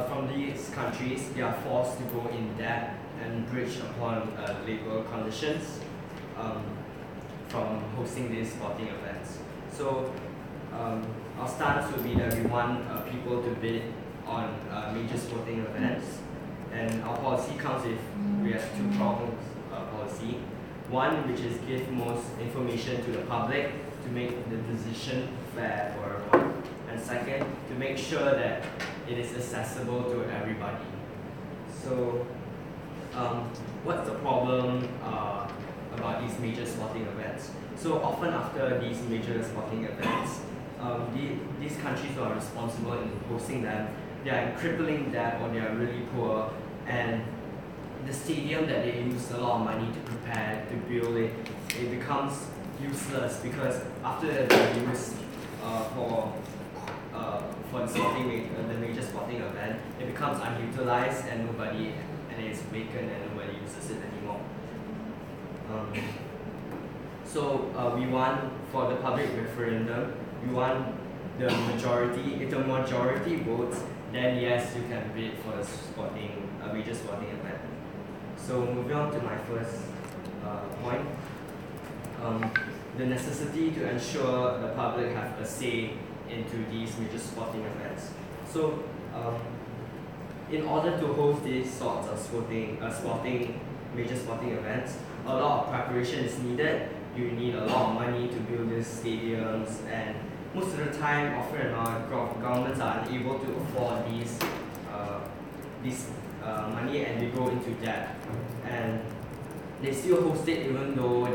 from these countries, they are forced to go in debt and bridge upon labor conditions from hosting these sporting events. So our stance would be that we want people to bid on major sporting events, and our policy comes with, we have two problems policy. One, which is give most information to the public to make the decision fair for everyone, and second, to make sure that it is accessible to everybody. So what's the problem about these major sporting events? So often after these major sporting events, these countries who are responsible in hosting them, they are in crippling debt or they are really poor, and the stadium that they use a lot of money to prepare, to build it, it becomes useless because after they use for the major sporting event, it becomes unutilized and it's vacant and nobody uses it anymore. So we want, for the public referendum, we want the majority. If the majority votes, then yes, you can bid for a major sporting event. So moving on to my first point, the necessity to ensure the public have a say into these major sporting events. So in order to host these sorts of major sporting events, a lot of preparation is needed. You need a lot of money to build these stadiums, and most of the time, often and not, governments are unable to afford these money, and they go into debt. And they still host it even though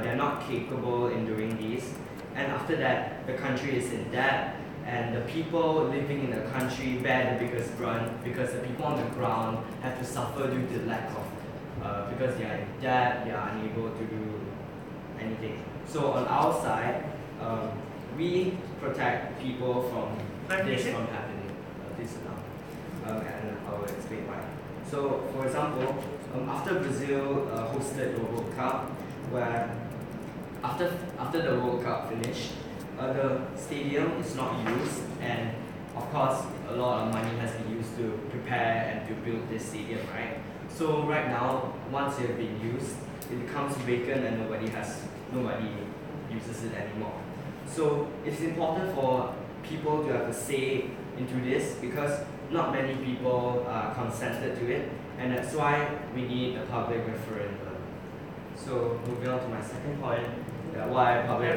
they're not capable in doing these. And after that, the country is in debt, and the people living in the country bear the biggest brunt because the people on the ground have to suffer due to lack of, because they are in debt, they are unable to do anything. So on our side, we protect people from this from happening. This now, and I will explain why. So, for example, after Brazil hosted the World Cup, where after the World Cup finished, the stadium is not used, and of course, a lot of money has been used to prepare and to build this stadium, right? So right now, once it has been used, it becomes vacant and nobody uses it anymore. So it's important for people to have a say into this because not many people consented to it, and that's why we need a public referendum. So moving on to my second point, why public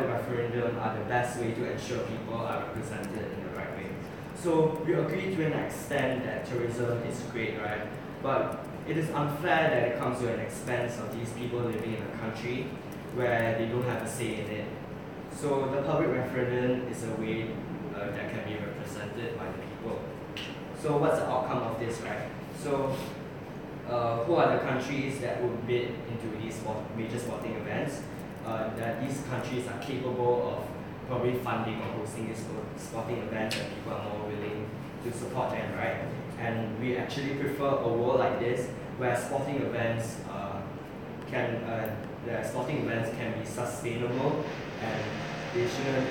referendum are the best way to ensure people are represented in the right way. So we agree to an extent that tourism is great, right? But it is unfair that it comes to an expense of these people living in a country where they don't have a say in it. So the public referendum is a way that can be represented by the people. So what's the outcome of this, right? So who are the countries that would bid into these major sporting events? That these countries are capable of probably funding or hosting these sporting events, and people are more willing to support them, right? And we actually prefer a world like this where sporting events can be sustainable, and they shouldn't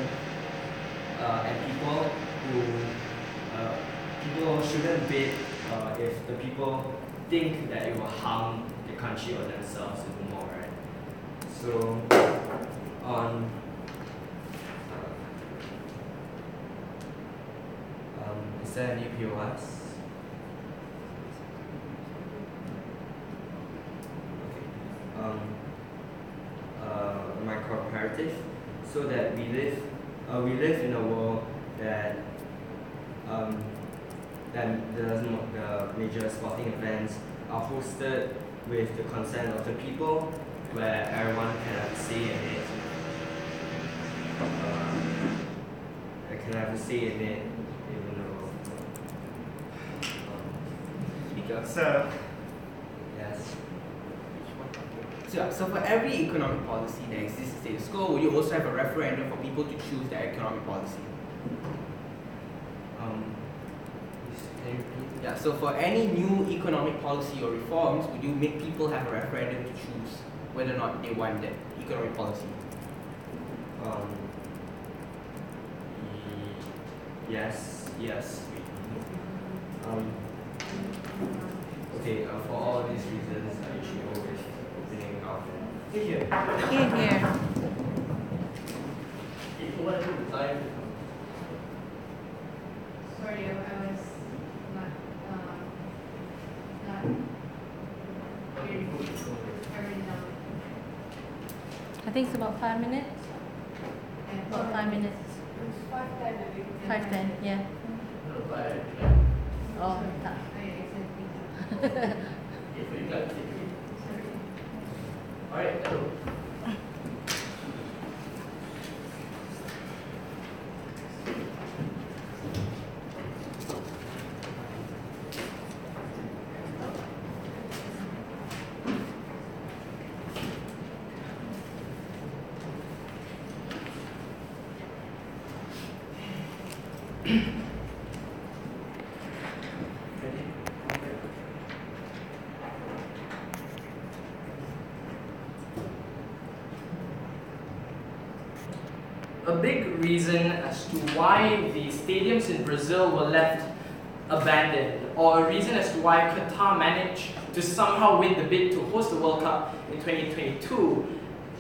people shouldn't bid if the people think that it will harm the country or themselves even more, right? So is there any POIs? Micro-imperative, so that we live in a world that the major sporting events are hosted with the consent of the people, where everyone can have a say in it. Can have a say in it, even though. So. Yes. So for every economic policy that exists in status quo, will you also have a referendum for people to choose their economic policy? Yeah, so for any new economic policy or reforms, would you make people have a referendum to choose whether or not they want that economic policy? Yes, yes. Okay, for all these reasons, I should go with opening up. Here. Here. Sorry, I was not hearing. I already know. I think it's about 5 minutes. About 5 minutes. 5:10, I think. 5:10, yeah. Oh, tak. Alright, hello. A big reason as to why the stadiums in Brazil were left abandoned, or a reason as to why Qatar managed to somehow win the bid to host the World Cup in 2022,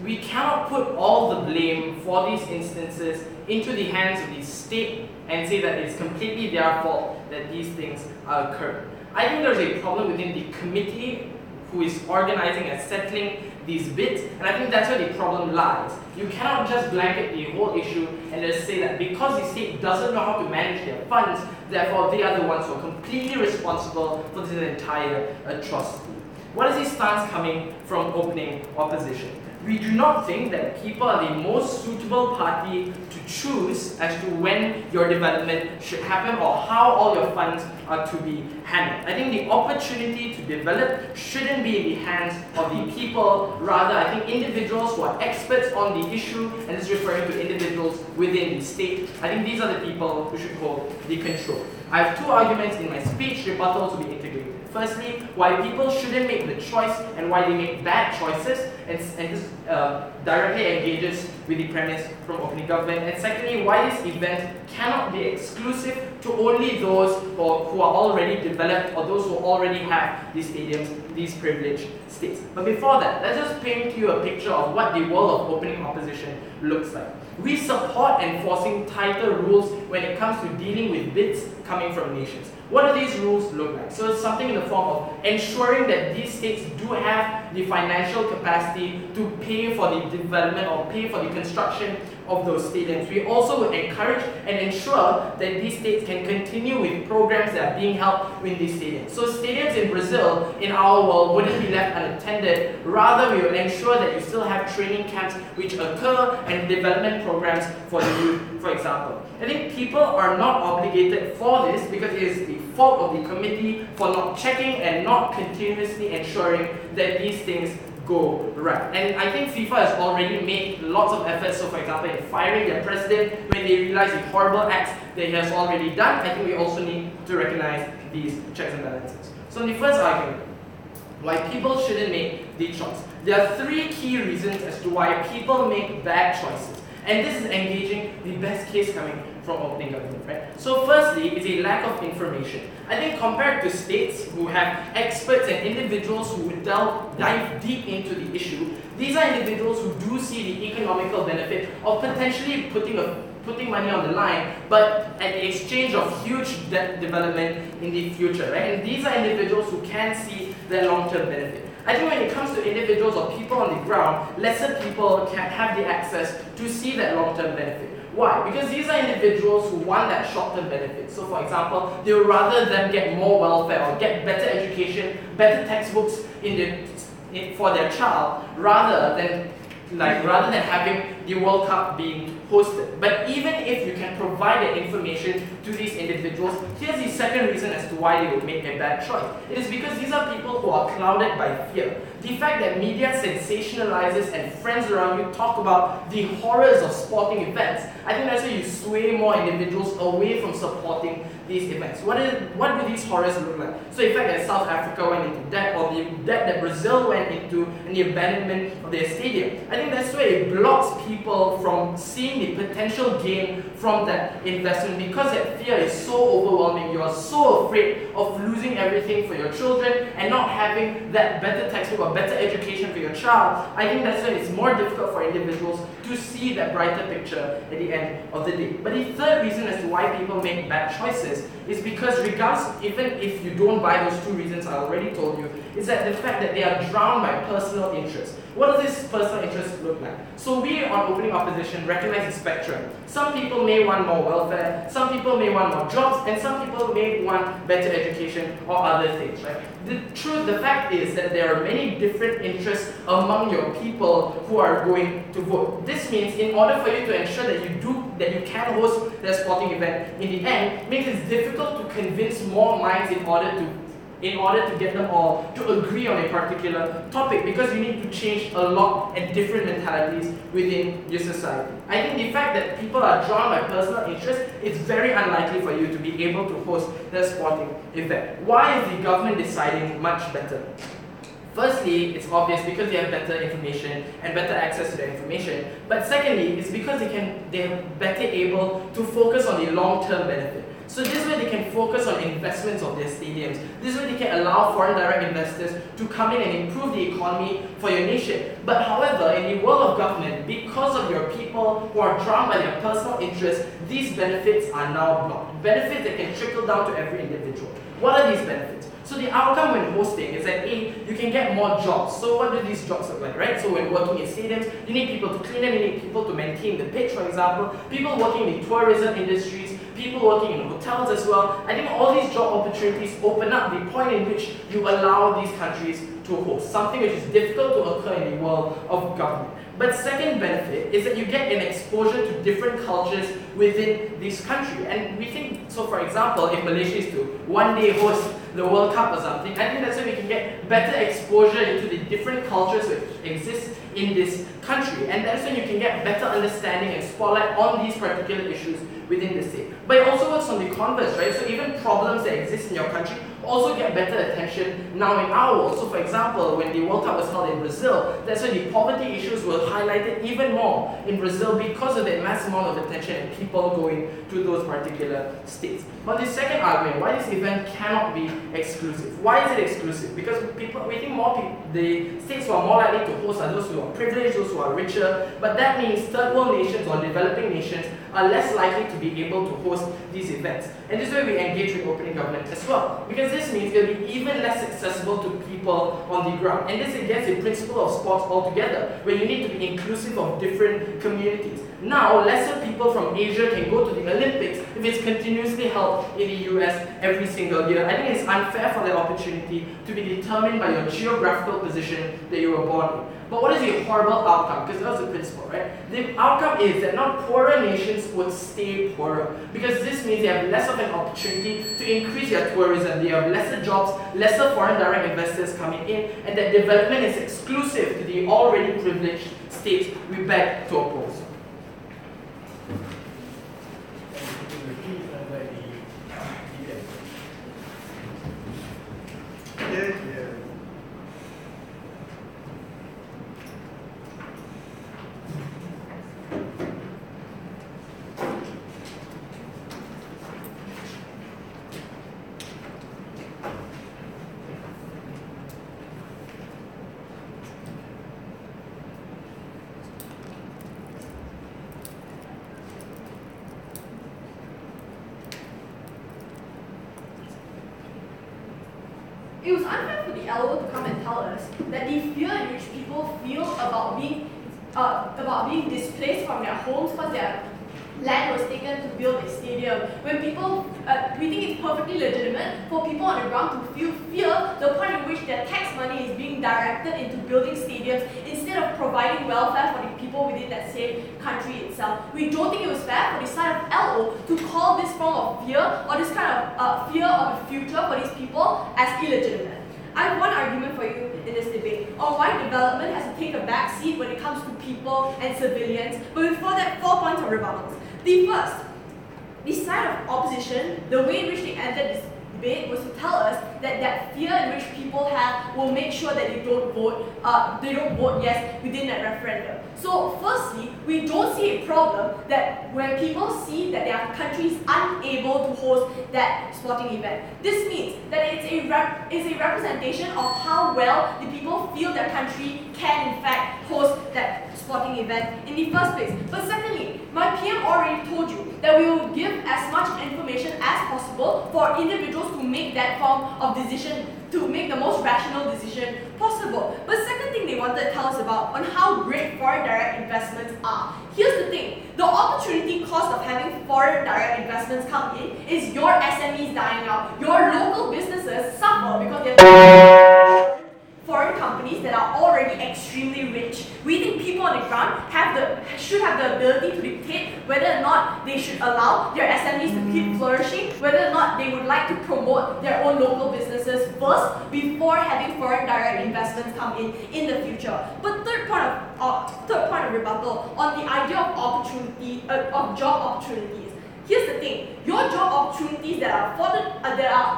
we cannot put all the blame for these instances into the hands of the state and say that it's completely their fault that these things are occurring. I think there's a problem within the committee who is organizing and settling these bids, and I think that's where the problem lies. You cannot just blanket the whole issue and just say that because the state doesn't know how to manage their funds, therefore they are the ones who are completely responsible for this entire atrocity. What is the stance coming from opening opposition? We do not think that people are the most suitable party to choose as to when your development should happen or how all your funds are to be handled. I think the opportunity to develop shouldn't be in the hands of the people, rather I think individuals who are experts on the issue, and this is referring to individuals within the state, I think these are the people who should hold the control. I have two arguments in my speech rebuttal to be integrated. Firstly, why people shouldn't make the choice and why they make bad choices, and this directly engages with the premise from opening government. And secondly, why this event cannot be exclusive to only those who are already developed or those who already have these stadiums, these privileged states. But before that, let's just paint you a picture of what the world of opening opposition looks like. We support enforcing tighter rules when it comes to dealing with bids coming from nations. What do these rules look like? So it's something in the form of ensuring that these states do have the financial capacity to pay for the development or pay for the construction of those stadiums. We also would encourage and ensure that these states can continue with programs that are being held in these stadiums. So stadiums in Brazil, in our world, wouldn't be left unattended. Rather, we will ensure that you still have training camps which occur and development programs for the youth, for example. I think people are not obligated for this because it is the fault of the committee for not checking and not continuously ensuring that these things go right. And I think FIFA has already made lots of efforts, so for example in firing their president when they realize the horrible acts that he has already done. I think we also need to recognize these checks and balances. So in the first argument, why people shouldn't make the choice. There are three key reasons as to why people make bad choices. And this is engaging the best case coming from opening government, right? So firstly, is a lack of information. I think compared to states who have experts and individuals who would dive deep into the issue, these are individuals who do see the economical benefit of potentially putting money on the line, but at the exchange of huge debt development in the future, right? And these are individuals who can see the long-term benefit. I think when it comes to individuals or people on the ground, lesser people can have the access to see that long-term benefit. Why? Because these are individuals who want that short-term benefit. So for example, they would rather them get more welfare or get better education, better textbooks for their child, rather than having the World Cup being hosted. But even if you can provide that information to these individuals, here's the second reason as to why they would make a bad choice. It is because these are people who are clouded by fear. The fact that media sensationalizes and friends around you talk about the horrors of sporting events, I think that's why you sway more individuals away from supporting these events. What do these horrors look like? So the fact that South Africa went into debt, or the debt that Brazil went into, and the abandonment of their stadium, I think that's where it blocks people from seeing the potential gain from that investment because that fear is so overwhelming. You are so afraid of losing everything for your children and not having that better textbook or better education for your child. I think that's when it's more difficult for individuals to see that brighter picture at the end of the day. But the third reason as to why people make bad choices is because regardless, even if you don't buy those two reasons I already told you, is that the fact that they are drowned by personal interest. What does this personal interest look like? So we on Opening Opposition recognize the spectrum. Some people may want more welfare, some people may want more jobs, and some people may want better education or other things, right? The fact is that there are many different interests among your people who are going to vote. This means in order for you to ensure that you can host the sporting event in the end, makes it difficult to convince more minds in order to get them all to agree on a particular topic, because you need to change a lot and different mentalities within your society. I think the fact that people are drawn by personal interest, it's very unlikely for you to be able to host the sporting event. Why is the government deciding much better? Firstly, it's obvious because they have better information and better access to the information. But secondly, it's because they're better able to focus on the long-term benefit. So this way they can focus on investments of their stadiums. This way they can allow foreign direct investors to come in and improve the economy for your nation. But however, in the world of government, because of your people who are drawn by their personal interests, these benefits are now blocked. Benefits that can trickle down to every individual. What are these benefits? So the outcome when hosting is that A, you can get more jobs. So what do these jobs look like, right? So when working in stadiums, you need people to clean them, you need people to maintain the pitch, for example, people working in the tourism industries, people working in hotels as well. I think all these job opportunities open up the point in which you allow these countries to host, something which is difficult to occur in the world of government. But second benefit is that you get an exposure to different cultures within this country. And we think, so for example, if Malaysia is to one day host the World Cup or something, I think that's where we can get better exposure into the different cultures which exist in this country. And that's when you can get better understanding and spotlight on these particular issues within the state. But it also works on the converse, right? So even problems that exist in your country also get better attention now in our world. So for example, when the World Cup was held in Brazil, that's when the poverty issues were highlighted even more in Brazil because of the mass amount of attention and people going to those particular states. But the second argument, why this event cannot be exclusive. Why is it exclusive? Because we think the states who are more likely to host are those who are privileged, those who are richer, but that means third world nations or developing nations are less likely to be able to host these events. And this is where we engage with opening government as well, because this means it will be even less accessible to people on the ground. And this is against the principle of sports altogether, where you need to be inclusive of different communities. Now, lesser people from Asia can go to the Olympics if it's continuously held in the US every single year. I think it's unfair for that opportunity to be determined by your geographical position that you were born in. But what is the horrible outcome? Because that was the principle, right? The outcome is that not poorer nations would stay poorer, because this means they have less of an opportunity to increase their tourism, they have lesser jobs, lesser foreign direct investors coming in, and that development is exclusive to the already privileged states we beg to oppose. It was unfair for the LO to come and tell us that the fear in which people feel about being displaced from their homes because their land was taken to build a stadium. When people, we think it's perfectly legitimate for people on the ground to feel fear, the point in which their tax money is being directed into building stadiums instead of providing welfare for the people within that same country itself. We don't think it was fair for the side of LO to call this form of fear or this kind of fear of the future for these people as illegitimate. I have one argument for you in this debate on why development has to take a back seat when it comes to people and civilians, but before that, 4 points of rebuttals. The first, the side of opposition, the way in which they entered this debate was to tell us that that fear in which people have will make sure that they don't vote yes within that referendum. So firstly, we don't see a problem that when people see that their country is unable to host that sporting event. This means that it's a representation of how well the people feel their country can in fact host that sporting event in the first place. But secondly, my PM already told you that we will give as much information as possible for individuals to make that form of decision, to make the most rational decision possible. But second thing they wanted to tell us about on how great foreign direct investments are. Here's the thing, the opportunity cost of having foreign direct investments come in is your SMEs dying out. Your local businesses suffer because they're foreign companies that are already extremely rich. We think people on the ground should have the ability to dictate whether or not they should allow their SMEs to keep flourishing, whether or not they would like to promote their own local businesses first before having foreign direct investments come in the future. But third point of rebuttal on the idea of of job opportunities. Here's the thing, your job opportunities that are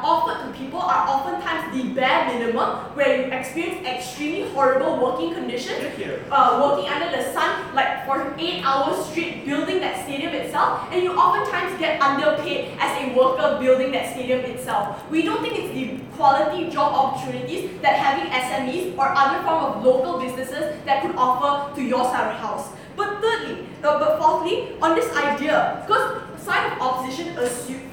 offered to people are oftentimes the bare minimum, where you experience extremely horrible working conditions, working under the sun like for 8 hours straight building that stadium itself, and you oftentimes get underpaid as a worker building that stadium itself. We don't think it's the quality job opportunities that having SMEs or other form of local businesses that could offer to your side of the house. But fourthly, on this idea, because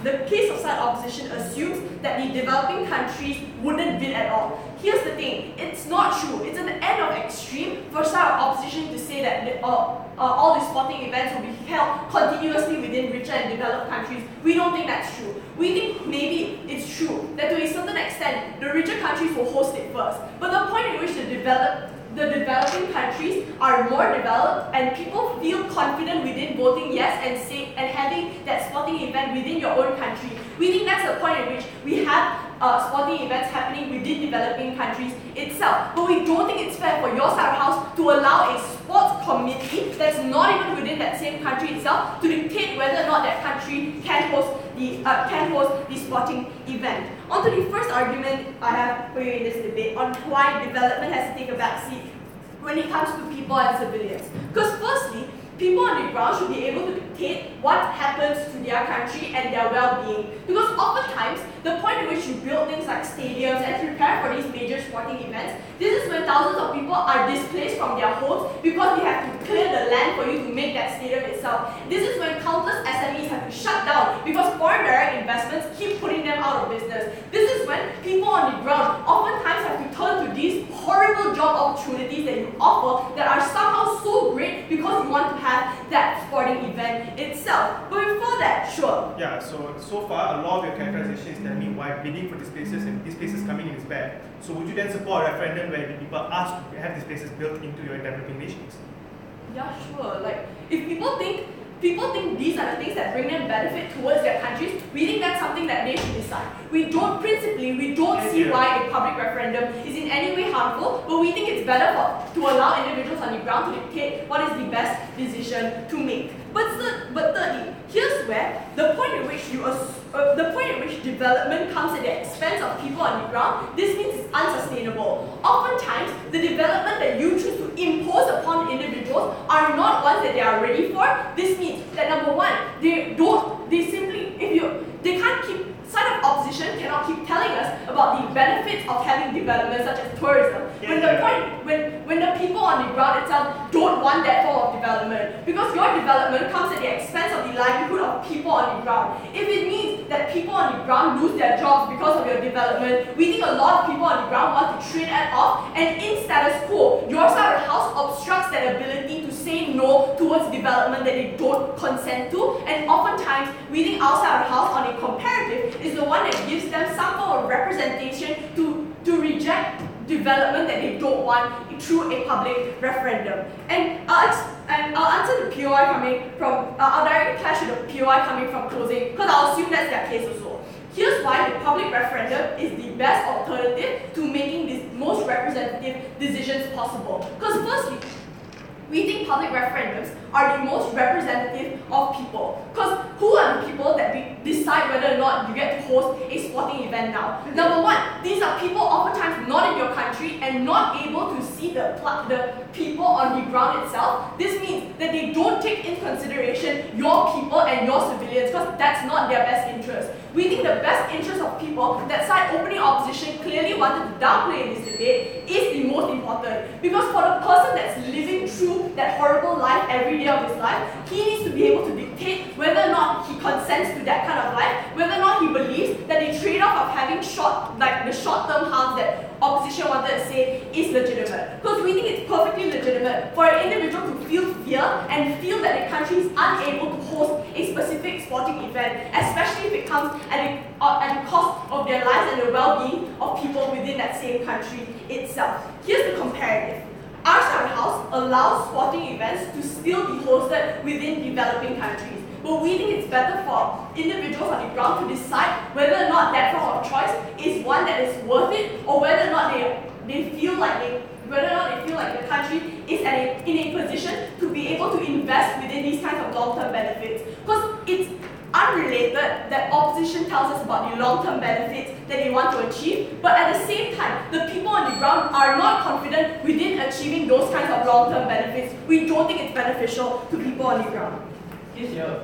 the case of side opposition assumes that the developing countries wouldn't bid at all. Here's the thing, it's not true. It's an end of extreme for side opposition to say that all these sporting events will be held continuously within richer and developed countries. We don't think that's true. We think maybe it's true that to a certain extent, the richer countries will host it first. But the point in which the developing countries are more developed and people feel confident within voting yes and having that sporting event within your own country. We think that's the point at which we have sporting events happening within developing countries itself. But we don't think it's fair for your side of the house to allow a sports committee that's not even within that same country itself to dictate whether or not that country can host the sporting event. On to the first argument I have for you in this debate on why development has to take a back seat when it comes to people and civilians. Because firstly, people on the ground should be able to dictate what happens to their country and their well-being. Because oftentimes, the point at which you build things like stadiums and prepare for these major sporting events, this is when thousands of people are displaced from their homes because they have to clear the land for you to make that stadium itself. This is when countless SMEs have to shut down because foreign direct investments keep putting them out of business. This is when people on the ground oftentimes have to turn to these horrible job opportunities that you offer that are somehow so great because you want to have that sporting event itself. But before that, sure. Yeah, so far a lot of your characterizations tell me why bidding for these places and these places coming in is bad. So would you then support a referendum where the people ask to have these places built into your developing nations? Yeah, sure. Like, if people think these are the things that bring them benefit towards their countries, we think that's something that they should decide. We don't see why a public referendum is in any way harmful, but we think it's better to allow individuals on the ground to dictate what is the best decision to make. But thirdly, here's where the point at which development comes at the expense of people on the ground, this means it's unsustainable. Oftentimes, the development that you choose to impose upon individuals are not ones that they are ready for. This means that number one, side of opposition cannot keep telling us about the benefits of having development such as tourism. When the people on the ground itself don't want that form of development, because your development comes at the expense of the livelihood of people on the ground. If it means that people on the ground lose their jobs because of your development, we think a lot of people on the ground want to trade that off, and in status quo, your side of the house obstructs that ability to say no towards development that they don't consent to, and oftentimes we think our side of the house on a comparative is the one that gives them some form of representation to reject development that they don't want through a public referendum. And I'll answer the POI coming from, I'll directly clash with the POI coming from closing, because I'll assume that's their case also. Here's why the public referendum is the best alternative to making these most representative decisions possible. Because firstly, We think public referendums are the most representative of people. Because who are the people that decide whether or not you get to host a sporting event now? Number one, these are people oftentimes not in your country and not able to see the people on the ground itself. This means that they don't take into consideration your people and your civilians because that's not their best interest. We think the best interest of people that side opening opposition clearly wanted to downplay in this debate is the most important. Because for the person that's living through that horrible life every day of his life, he needs to be able to dictate whether or not he consents to that kind of life, whether or not he believes that the trade-off of having the short-term harms that opposition wanted to say is legitimate. Because we think it's perfectly legitimate for an individual to feel fear and feel that the country is unable to host a specific sporting event, especially if it comes at the cost of their lives and the well-being of people within that same country itself. Here's the comparative. Our Side House allows sporting events to still be hosted within developing countries. But we think it's better for individuals on the ground to decide whether or not that form of choice is one that is worth it, or whether or not they feel like the country is in a position to be able to invest within these kinds of long-term benefits. Because it's unrelated that opposition tells us about the long-term benefits that they want to achieve, but at the same time, the people on the ground are not confident within achieving those kinds of long-term benefits. We don't think it's beneficial to people on the ground. Here's your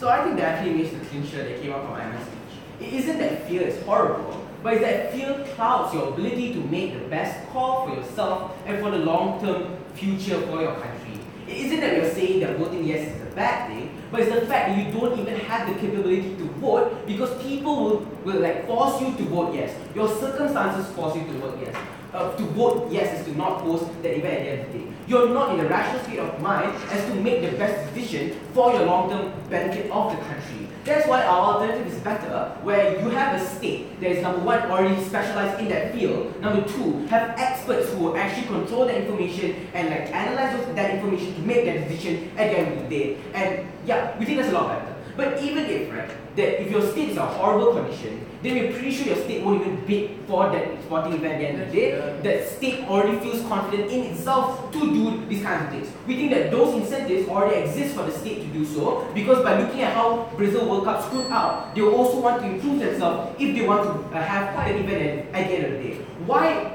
So I think Daphne makes the clincher that came out from Aiman's speech. It isn't that fear is horrible, but it's that fear clouds your ability to make the best call for yourself and for the long-term future for your country. It isn't that we're saying that voting yes is a bad thing, but it's the fact that you don't even have the capability to vote because people will force you to vote yes. Your circumstances force you to vote yes. To vote yes is to not host that event at the end of the day. You're not in a rational state of mind as to make the best decision for your long-term benefit of the country. That's why our alternative is better, where you have a state that is, number one, already specialized in that field. Number two, have experts who will actually control the information and analyze that information to make that decision at the end of the day. And yeah, we think that's a lot better. But even if, that if your state is a horrible condition, then we're pretty sure your state won't even bid for that sporting event at the end of the day. That state already feels confident in itself to do these kinds of things. We think that those incentives already exist for the state to do so, because by looking at how Brazil World Cup screwed out, they will also want to improve themselves if they want to have that event at the end of the day. Why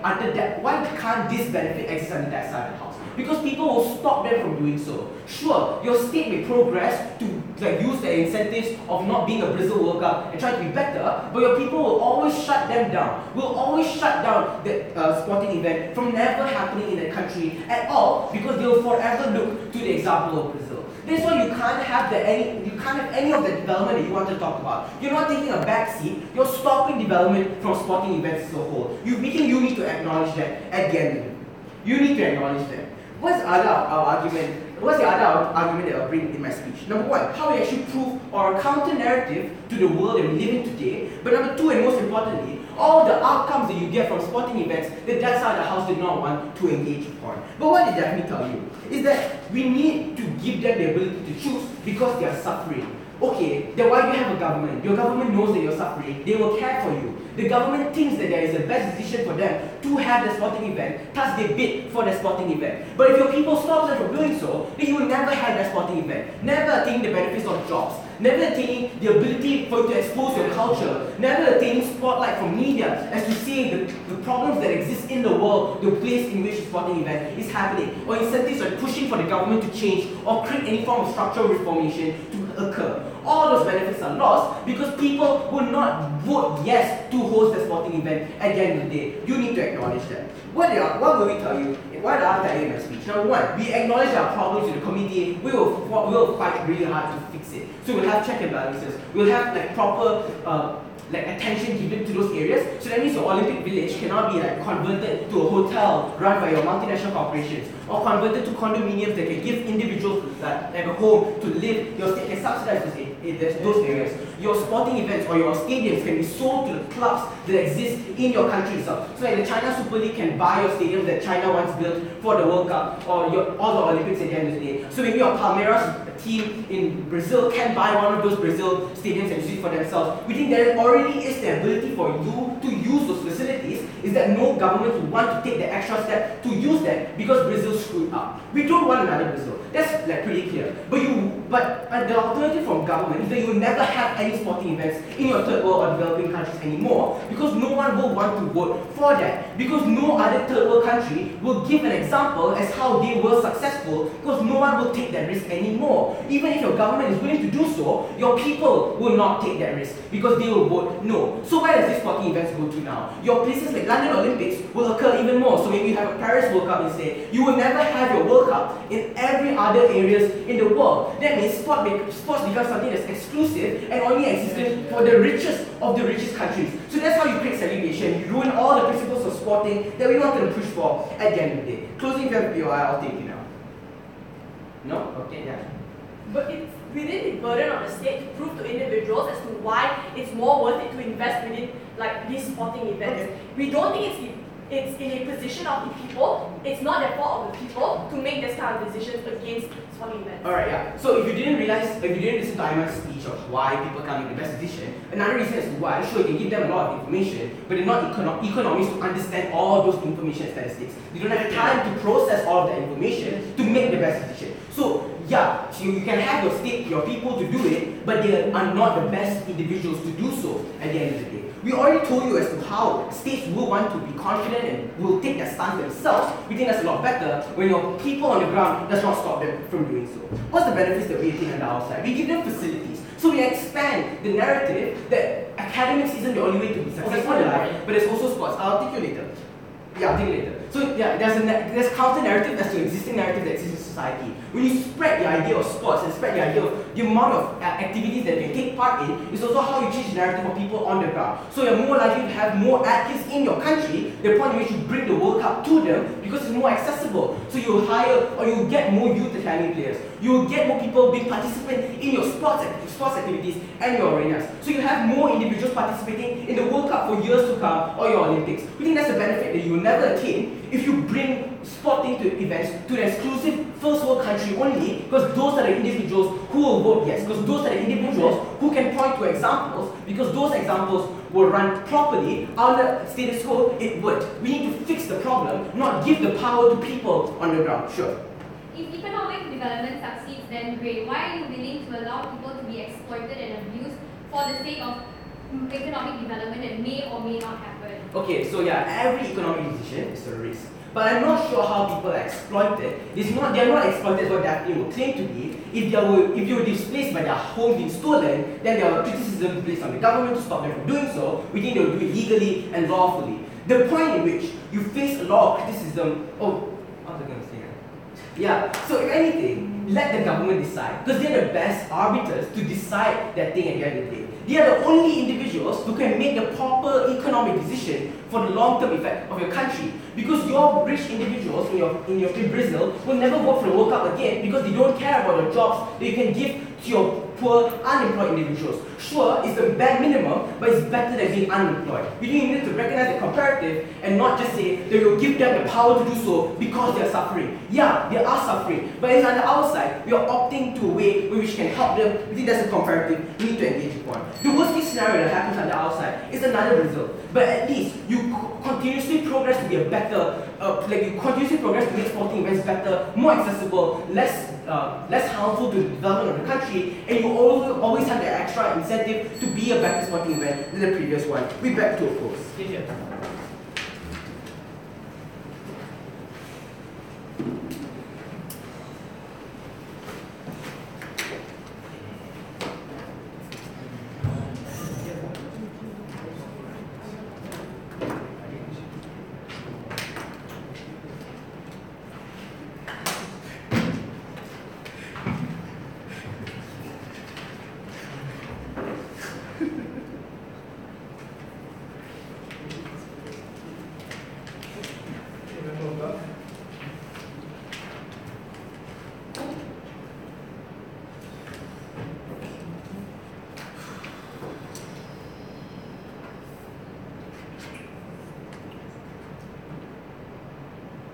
can't this benefit exist under that side of the house? Because people will stop them from doing so. Sure, your state may progress to use the incentives of not being a Brazil World Cup and try to be better, but your people will always shut them down. Will always shut down the sporting event from never happening in the country at all, because they will forever look to the example of Brazil. That's why you can't have any of the development that you want to talk about. You're not taking a back seat. You're stopping development from sporting events as a whole. We think you need to acknowledge that at the end of it. You need to acknowledge that. What's the other argument that I'll bring in my speech? Number one, how we actually prove or counter narrative to the world that we live in today. But number two, and most importantly, all the outcomes that you get from sporting events that side of the house did not want to engage upon. But what did Daphne tell you? Is that we need to give them the ability to choose because they are suffering. Okay, then why do you have a government? Your government knows that you're suffering. They will care for you. The government thinks that there is a best decision for them to have the sporting event, thus they bid for the sporting event. But if your people stop them from doing so, then you will never have that sporting event. Never attain the benefits of jobs. Never attaining the ability for you to expose your culture. Never attaining spotlight from media as to see the problems that exist in the world, the place in which the sporting event is happening. Or incentives are pushing for the government to change or create any form of structural reformation to occur. All those benefits are lost because people will not vote yes to host the sporting event at the end of the day. You need to acknowledge that. What will we tell you? What did I tell you in my speech? Number one, we acknowledge our problems with the committee. We will fight really hard to fix it. So we'll have check and balances. We'll have proper like attention given to those areas. So that means your Olympic village cannot be like converted to a hotel run by your multinational corporations, or converted to condominiums that can give individuals like a home to live. Your state can subsidize those areas. Your sporting events or your stadiums can be sold to the clubs that exist in your country itself. So like the China Super League can buy your stadium that China once built for the World Cup or all the Olympics at the end of the day. So maybe your Palmeiras team in Brazil can buy one of those Brazil stadiums and use it for themselves. We think there already is the ability for you to use those facilities. Is that no government would want to take the extra step to use that because Brazil screwed up. We don't want another Brazil. That's like pretty clear. But the alternative from government is that you will never have any sporting events in your third world or developing countries anymore, because no one will want to vote for that. Because no other third world country will give an example as how they were successful, because no one will take that risk anymore. Even if your government is willing to do so, your people will not take that risk because they will vote no. So where does these sporting events go to now? Your places like London Olympics will occur even more. So maybe you have a Paris World Cup instead. You will never have your World Cup in every other areas in the world. That means sports becomes something that's exclusive and only existent for the richest of the richest countries. So that's how you create segregation. You ruin all the principles of sporting that we wanted to push for at the end of the day. Closing event POI, I'll take you now. No? Okay, yeah. But it's within the burden of the state to prove to individuals as to why it's more worth it to invest within like these sporting events. Okay. We don't think it's in a position of the people, it's not the fault of the people to make this kind of decisions against sporting events. Alright, yeah. So if you didn't listen to Aiman's speech of why people can't make the best decision, another reason as to why, sure, you can give them a lot of information, but they're not economists to understand all those information and statistics. They don't have time to process all of that information to make the best decision. So yeah, so you can have your state, your people to do it, but they are not the best individuals to do so at the end of the day. We already told you as to how states will want to be confident and will take their stance themselves. We think that's a lot better when your people on the ground does not stop them from doing so. What's the benefits that we think on the outside? We give them facilities. So we expand the narrative that academics isn't the only way to be successful in life, but there's also sports. I'll take you later. Yeah, I'll take you later. So yeah, there's counter-narrative as to existing narrative that exists in society. When you spread the idea of sports and spread the idea of the amount of activities that they take part in, it's also how you change the narrative of people on the ground. So you're more likely to have more athletes in your country, the point in which you bring the World Cup to them because it's more accessible. So you hire or you get more youth academy players. You will get more people being participant in your sports activities and your arenas. So you have more individuals participating in the World Cup for years to come or your Olympics. We think that's a benefit that you will never attain if you bring sporting to events to an exclusive first world country only, because those are the individuals who will vote yes, because those are the individuals who can point to examples, because those examples will run properly. Under status quo, it would. We need to fix the problem, not give the power to people on the ground. Sure. If economic development succeeds, then great. Why are you willing to allow people to be exploited and abused for the sake of economic development that may or may not happen? Okay, so yeah, every economic decision is a risk. But I'm not sure how people are exploited. They're not exploited as what Daphne will claim to be. If you were displaced by their home being stolen, then there are criticism placed on the government to stop them from doing so. We think they will do it legally and lawfully. The point in which you face a lot of criticism, what was I going to say? Yeah, so if anything, let the government decide, because they're the best arbiters to decide that thing at the end of the day. They are the only individuals who can make the proper economic decision for the long-term effect of your country. Because your rich individuals in Brazil will never work for the World Cup again because they don't care about the jobs that you can give to your poor, unemployed individuals. Sure, it's the bare minimum, but it's better than being unemployed. We need to recognize the comparative and not just say that we'll give them the power to do so because they're suffering. Yeah, they are suffering, but it's on the outside, we are opting to a way where we can help them. We think that's a comparative we need to engage upon. The worst case scenario that happens on the outside is another Brazil, but at least you continuously progress to be a better, you continuously progress to make sporting events better, more accessible, less harmful to the development of the country, and you always have the extra incentive to be a better sporting event than the previous one. We back to a close.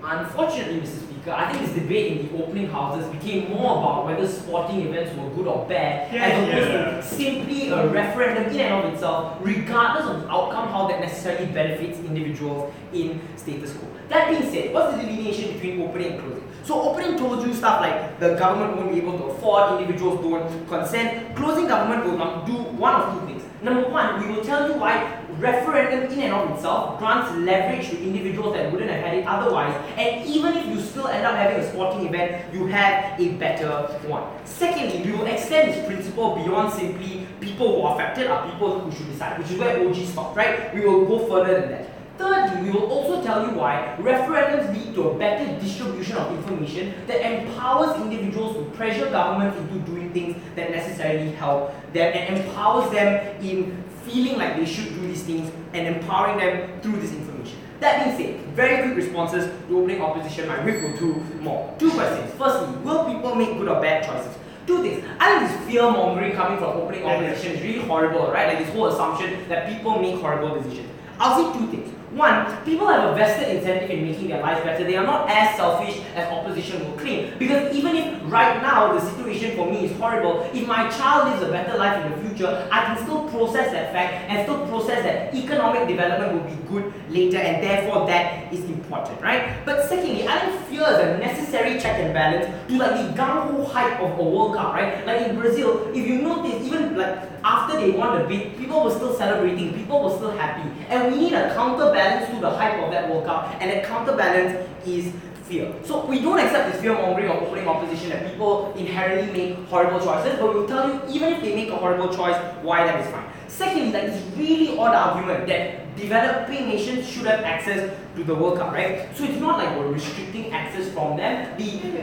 Unfortunately, Mr. Speaker, I think this debate in the opening houses became more about whether sporting events were good or bad, as opposed to simply a referendum in and of itself, regardless of the outcome, how that necessarily benefits individuals in status quo. That being said, what's the delineation between opening and closing? So opening told you stuff like the government won't be able to afford, individuals don't consent. Closing government will do one of two things. Number one, we will tell you why referendum in and of itself grants leverage to individuals that wouldn't have had it otherwise, and even if you still end up having a sporting event, you have a better one. Secondly, we will extend this principle beyond simply people who are affected are people who should decide, which is where OG stopped, right? We will go further than that. Thirdly, we will also tell you why referendums lead to a better distribution of information that empowers individuals to pressure governments into doing things that necessarily help them, and empowers them in feeling like they should do these things and empowering them through this information. That being said, very quick responses to opening opposition. My whip will do more. Two questions. Firstly, will people make good or bad choices? Two things. I think this fear-mongering coming from opening opposition is really horrible, right? Like this whole assumption that people make horrible decisions. I'll say two things. One, people have a vested incentive in making their lives better. They are not as selfish as opposition will claim. Because even if right now the situation for me is horrible, if my child lives a better life in the future, I can still process that fact and still process that economic development will be good later, and therefore that is important, right? But secondly, I think fear is a necessary check and balance to like the gung-ho hype of a World Cup, right? Like in Brazil, if you notice, even like after they won the bid, people were still celebrating, people were still happy. And we need a counterbalance to the hype of that World Cup, and that counterbalance is fear. So we don't accept this fear-mongering of opening opposition that people inherently make horrible choices, but we'll tell you, even if they make a horrible choice, why that is fine. Secondly, like this really odd argument that developing nations should have access to the World Cup, right? So it's not like we're restricting access from them.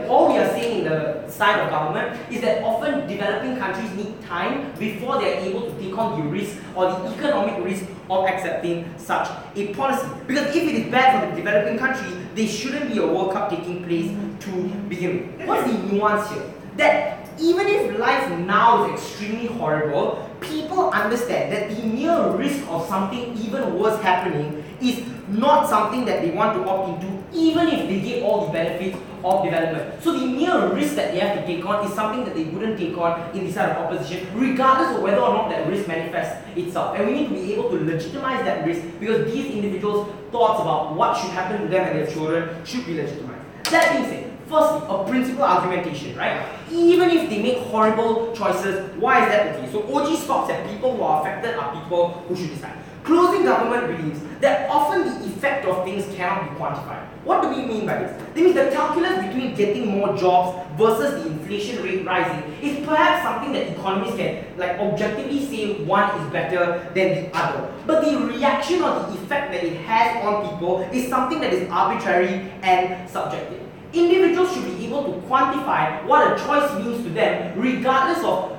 All we are saying in the side of government is that often developing countries need time before they're able to take on the risk or the economic risk of accepting such a policy. Because if it is bad for the developing countries, there shouldn't be a World Cup taking place to begin with. What's the nuance here? That even if life now is extremely horrible, people understand that the mere risk of something even worse happening is not something that they want to opt into, even if they get all the benefits of development. So the mere risk that they have to take on is something that they wouldn't take on in the side of opposition, regardless of whether or not that risk manifests itself. And we need to be able to legitimize that risk, because these individuals' thoughts about what should happen to them and their children should be legitimized. That being said, firstly, a principal argumentation, right? Even if they make horrible choices, why is that okay? So OG stops that people who are affected are people who should decide. Closing government believes that often the effect of things cannot be quantified. What do we mean by this? That means the calculus between getting more jobs versus the inflation rate rising is perhaps something that economists can like objectively say one is better than the other. But the reaction or the effect that it has on people is something that is arbitrary and subjective. Individuals should be able to quantify what a choice means to them regardless of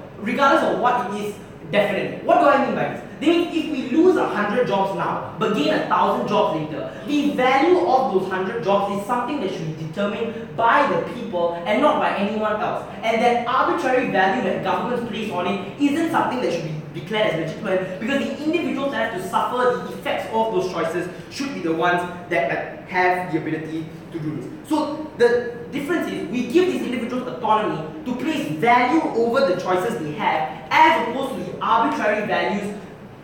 what it is definitely. What do I mean by this? That means if we lose 100 jobs now but gain 1,000 jobs later, the value of those 100 jobs is something that should be determined by the people and not by anyone else. And that arbitrary value that governments place on it isn't something that should be declared as legitimate, because the individuals that have to suffer the effects of those choices should be the ones that have the ability to do this. So the difference is we give these individuals autonomy to place value over the choices they have, as opposed to the arbitrary values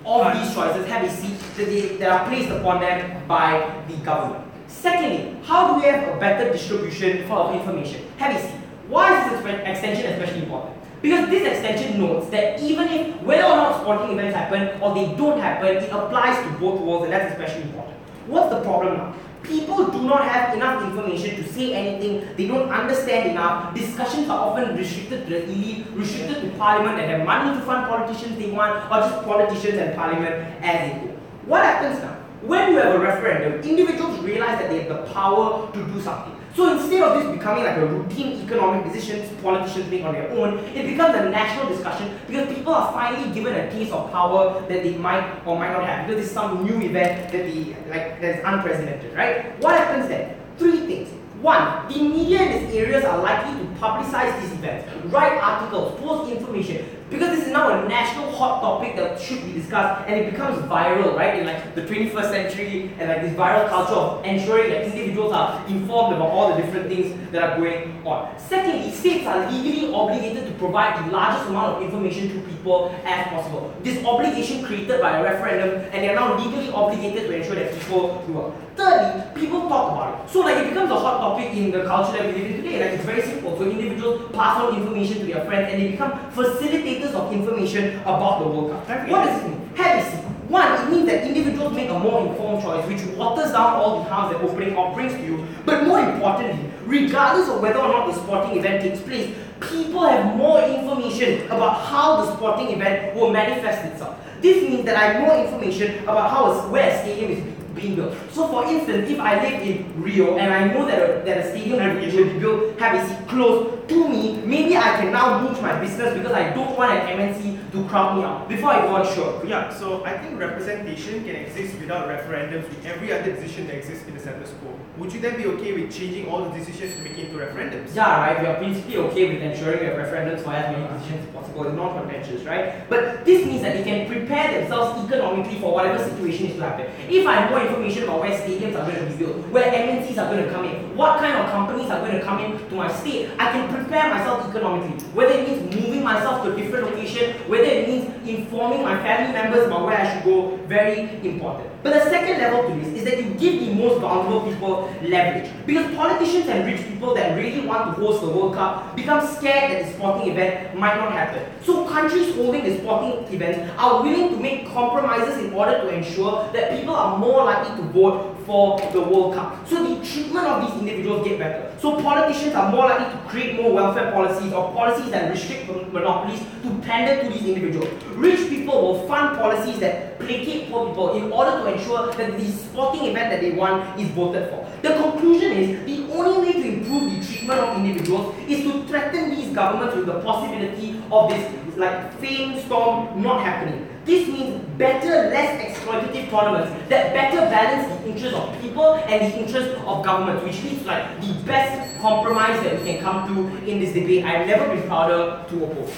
of these choices have a seat that are placed upon them by the government. Secondly, how do we have a better distribution of information? Have a seat. Why is this extension especially important? Because this extension notes that even if whether or not sporting events happen or they don't happen, it applies to both worlds, and that's especially important. What's the problem now? People do not have enough information to say anything, they don't understand enough, discussions are often restricted to the elite, restricted to parliament that have money to fund politicians they want, or just politicians and parliament as they go. What happens now? When you have a referendum, individuals realize that they have the power to do something. So instead of this becoming like a routine economic decisions politicians make on their own, it becomes a national discussion, because people are finally given a taste of power that they might or might not have, because it's some new event that's unprecedented, right? What happens then? Three things. One, the media in these areas are likely to publicize these events, write articles, post information, Because this is now a national hot topic that should be discussed, and it becomes viral, right? In like the 21st century, and like this viral culture of ensuring that individuals are informed about all the different things that are going on. Secondly, states are legally obligated to provide the largest amount of information to people as possible. This obligation created by a referendum, and they are now legally obligated to ensure that people do well. Thirdly, people talk about it. So like it becomes a hot topic in the culture that we live in today. Like it's very simple. So individuals pass on information to their friends, and they become facilitators of information about the World Cup. What does it mean? Have a seat. One, it means that individuals make a more informed choice, which waters down all the harms that opening up brings to you. But more importantly, regardless of whether or not the sporting event takes place, people have more information about how the sporting event will manifest itself. This means that I have more information about where a stadium is being built. So for instance, if I live in Rio and I know that a stadium will be built, have a seat close to me, maybe I can now move my business because I don't want an MNC to crowd me out. Before I go on, sure. Yeah, so I think representation can exist without referendums with every other decision that exists in the status quo. Would you then be okay with changing all the decisions to make it into referendums? Yeah, right. We are principally okay with ensuring we have referendums for as many decisions as possible. It's non-contentious, right? But this means that they can prepare themselves economically for whatever situation is to happen. If I have more information about where stadiums are going to be built, where MNCs are going to come in, what kind of companies are going to come in to my state, I can prepare myself economically. Whether it means moving myself to a different location, whether it means informing my family members about where I should go, very important. But the second level to this is that you give the most vulnerable people leverage. Because politicians and rich people that really want to host the World Cup become scared that the sporting event might not happen. So countries holding the sporting events are willing to make compromises in order to ensure that people are more likely to vote for the World Cup. So the treatment of these individuals get better. So politicians are more likely to create more welfare policies or policies that restrict monopolies to pander to these individuals. Rich people will fund policies that placate poor people in order to ensure that the sporting event that they want is voted for. The conclusion is the only way to improve the treatment of individuals is to threaten these governments with the possibility of this like fame storm not happening. This means better, less exploitative tournaments that better balance the interests of people and the interests of governments, which leads to like the best compromise that we can come to in this debate. I've never been prouder to oppose.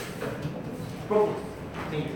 Propose. Thank you.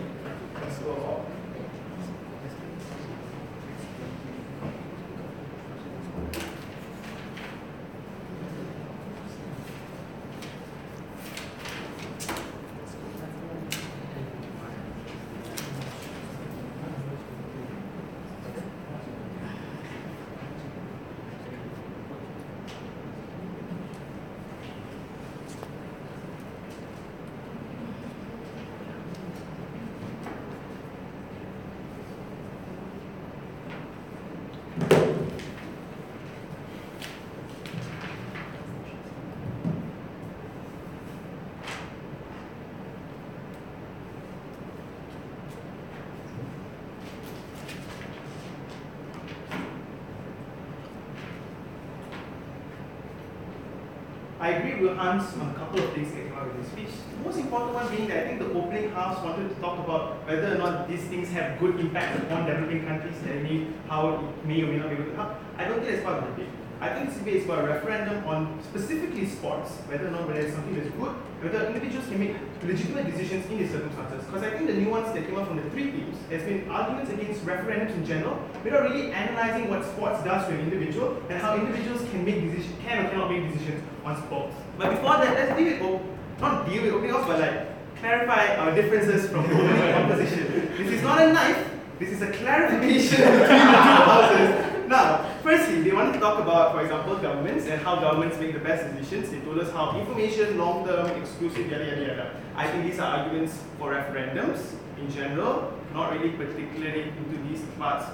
I agree with Hans on a couple of things that came out of his speech. The most important one being that I think the opening house wanted to talk about whether or not these things have good impact upon developing countries and how it may or may not be able to help. I don't think that's part of the debate. I think this debate is about a referendum on specifically sports, whether or not it's something that's good, whether individuals can make legitimate decisions in these circumstances. Because I think the nuance that came out from the three teams has been arguments against referendums in general, without really analyzing what sports does to an individual and how individuals can or cannot make decisions on sports. But before that, let's not deal with opening house, but like clarify our differences from the opening opposition. This is not a knife, this is a clarification between the two houses. Now, firstly, they wanted to talk about, for example, governments and how governments make the best decisions. They told us how information, long-term, exclusive, yada yada yada. I think these are arguments for referendums in general, not really particularly into these parts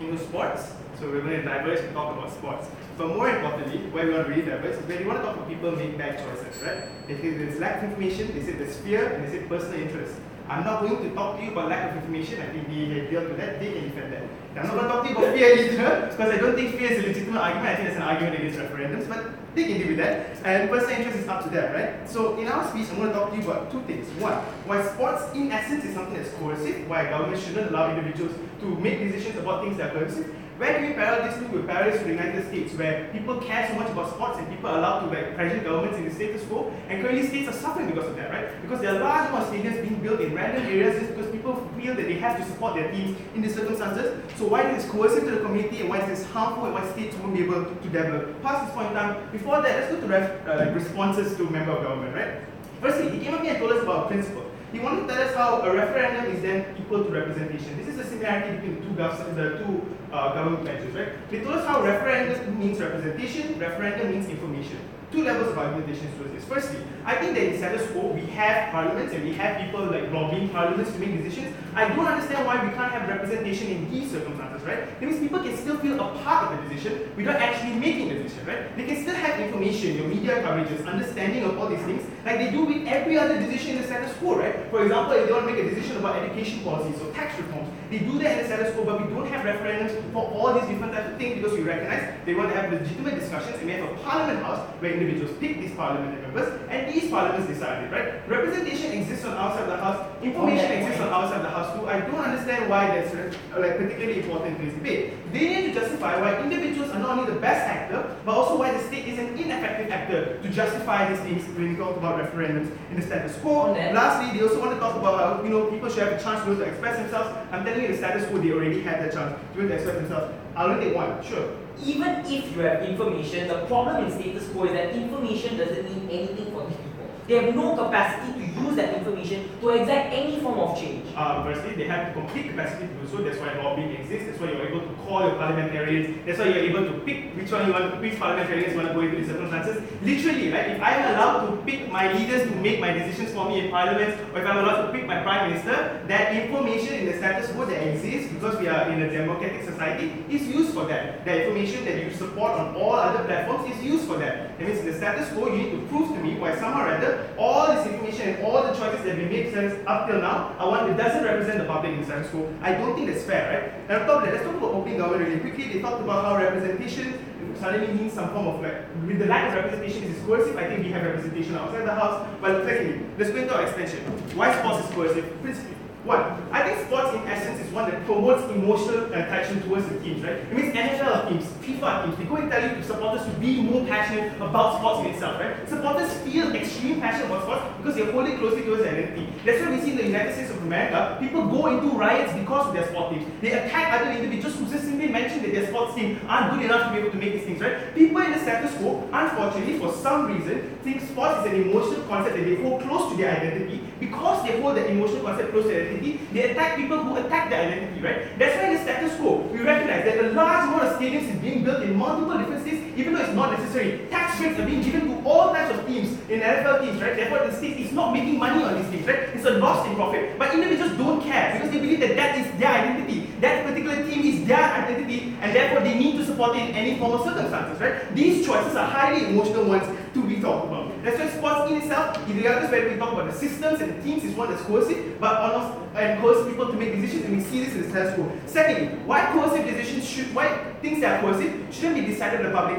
into sports. So we're going to diverge and talk about sports. But more importantly, where we want to really diverge is where they want to talk about people make bad choices, right? They say there's lack of information, they say there's fear, and they say personal interest. I'm not going to talk to you about lack of information. I think they have dealt with that, they can defend that. I'm not going to talk to you about fear either, because I don't think fear is a legitimate argument. I think it's an argument against referendums, but they can deal with that. And personal interest is up to them, right? So in our speech, I'm going to talk to you about two things. One, why sports in essence is something that's coercive, why government shouldn't allow individuals to make decisions about things that are coercive. Where do we parallel this to? We parallel this to the United States, where people care so much about sports and people are allowed to pressure governments in the status quo, and currently states are suffering because of that, right? Because there are large amount of stadiums being built in random areas just because people feel that they have to support their teams in these circumstances. So why is this coercive to the community, and why is this harmful, and why states won't be able to develop? Past this point in time, before that, let's go to responses to member of government, right? Firstly, he came up here and told us about a principle. He wanted to tell us how a referendum is then equal to representation. This is a similarity between the two government measures, right? They told us how referendum means representation, referendum means information. Two levels of argumentation towards this. Firstly, I think that in status quo, we have parliaments and we have people like lobbying parliaments to make decisions. I don't understand why we can't have representation in these circumstances, right? That means people can still feel a part of the decision without actually making the decision, right? They can still have information, your media coverages, understanding of all these things, like they do with every other decision in the status quo, right? For example, if they want to make a decision about education policies or tax reforms, they do that in the status quo, but we don't have referendums for all these different types of things because we recognize they want to have legitimate discussions, and we have a parliament house where individuals pick these parliament members and these parliaments decide it, right? Representation exists on outside the house, information exists on outside the house too. I don't understand why that's particularly important in this debate. They need to justify why individuals are not only the best actor, but also why the state is an ineffective actor to justify these things when we talk about referendums in the status quo. Lastly, they also want to talk about how people should have a chance to be able to express themselves. I'm telling you, the status quo, they already had that chance to be able to express themselves. I'll only take one, sure. Even if you have information, the problem in status quo is that information doesn't mean anything for these people. They have no capacity to use that information to exact any form of change. Firstly, they have the complete capacity to do so. That's why lobbying exists. That's why you're able to call your parliamentarians. That's why you're able to pick which one you want to, which parliamentarians you want to go into these circumstances. Literally, right? If I'm allowed to pick my leaders to make my decisions for me in parliament, or if I'm allowed to pick my prime minister, that information in the status quo that exists because we are in a democratic society is used for that. The information that you support on all other platforms is used for that. That means in the status quo, you need to prove to me why somehow or other all this information and all the choices that we make up till now are one that doesn't represent the public in the status quo. I don't think that's fair, right? And on top of that, let's talk about opening government really quickly. They talked about how representation suddenly means some form of with the lack of representation is coercive. I think we have representation outside the house. But secondly, let's go into our extension. Why sports is coercive? Principally. One, I think sports in essence is one that promotes emotional attraction towards the teams, right? It means NFL teams, FIFA teams, they go and tell you supporters to be more passionate about sports in itself, right? Supporters feel extreme passion about sports because they hold it closely towards their identity. That's why we see in the United States of America, people go into riots because of their sport teams. They attack other individuals who just simply mention that their sports team aren't good enough to be able to make these things, right? People in the status quo, unfortunately, for some reason, think sports is an emotional concept that they hold close to their identity. Because they hold that emotional concept close to their identity, they attack people who attack their identity, right? That's why in the status quo, we recognize that a large amount of stadiums is being built in multiple different states, even though it's not necessary. Tax rates are being given to all types of teams in NFL teams, right? Therefore, the state is not making money on these things, right? It's a loss in profit. But individuals don't care because they believe that that is their identity. That particular team is their identity, and therefore they need to support it in any form of circumstances, right? These choices are highly emotional ones to be talked about. That's why sports in itself, regardless whether we talk about the systems and the teams, is one that's coercive, but almost coerce people to make decisions, and we see this in the status quo. Secondly, why coercive decisions why things that are coercive shouldn't be decided in public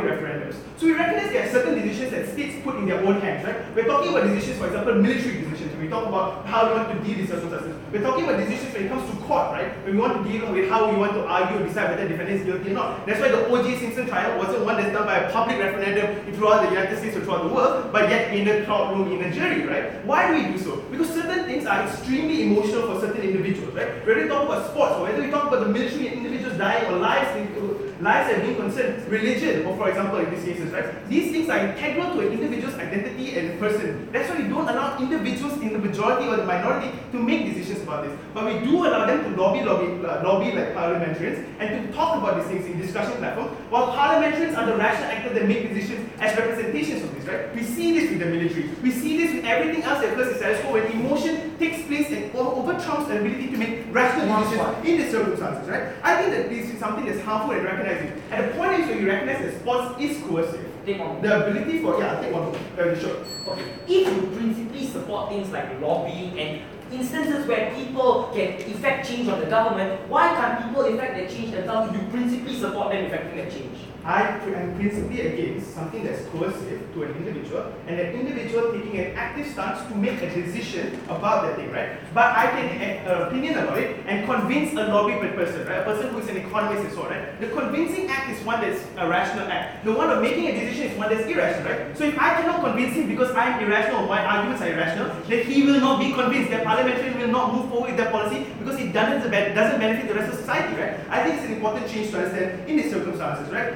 referendums. So we recognize there are certain decisions that states put in their own hands, right? We're talking about decisions, for example, military decisions. When we talk about how we want to deal with circumstances. We're talking about decisions when it comes to court, right? When we want to deal with how we want to argue or decide whether the defendant is guilty or not. That's why the O.J. Simpson trial wasn't one that's done by a public referendum throughout the United States or throughout the world, but yet in a courtroom in a jury, right? Why do we do so? Because certain things are extremely emotional for certain individuals, right? Whether we talk about sports, or whether we talk about the military and individuals dying, or lives that are being concerned, religion, or for example in these cases, right? These things are integral to an individual's identity and person. That's why we don't allow individuals in the majority or the minority to make decisions about this. But we do allow them to lobby like parliamentarians and to talk about these things in discussion platforms, while parliamentarians are the rational actors that make decisions as representations of this, right? We see this with the military. We see this with everything else that occurs in status quo when emotion takes place and overtrumps the ability to make rational decisions in these circumstances, right? I think that this is something that's harmful and recognizing. At the point where you recognize that sports is coercive, the ability for, take one more, sure. Okay, if you principally support things like lobbying and instances where people can effect change on the government, why can't people effect that change themselves if you principally support them effecting that change? I am principally against something that's coercive to an individual, and an individual taking an active stance to make a decision about that thing, right? But I can have an opinion about it and convince a lobby person, right? A person who is an economist and so on, right? The convincing act is one that's a rational act. The one of making a decision is one that's irrational, right? So if I cannot convince him because I am irrational or my arguments are irrational, then he will not be convinced. The parliamentarian will not move forward with their policy because it doesn't benefit the rest of society, right? I think it's an important change to understand in these circumstances, right?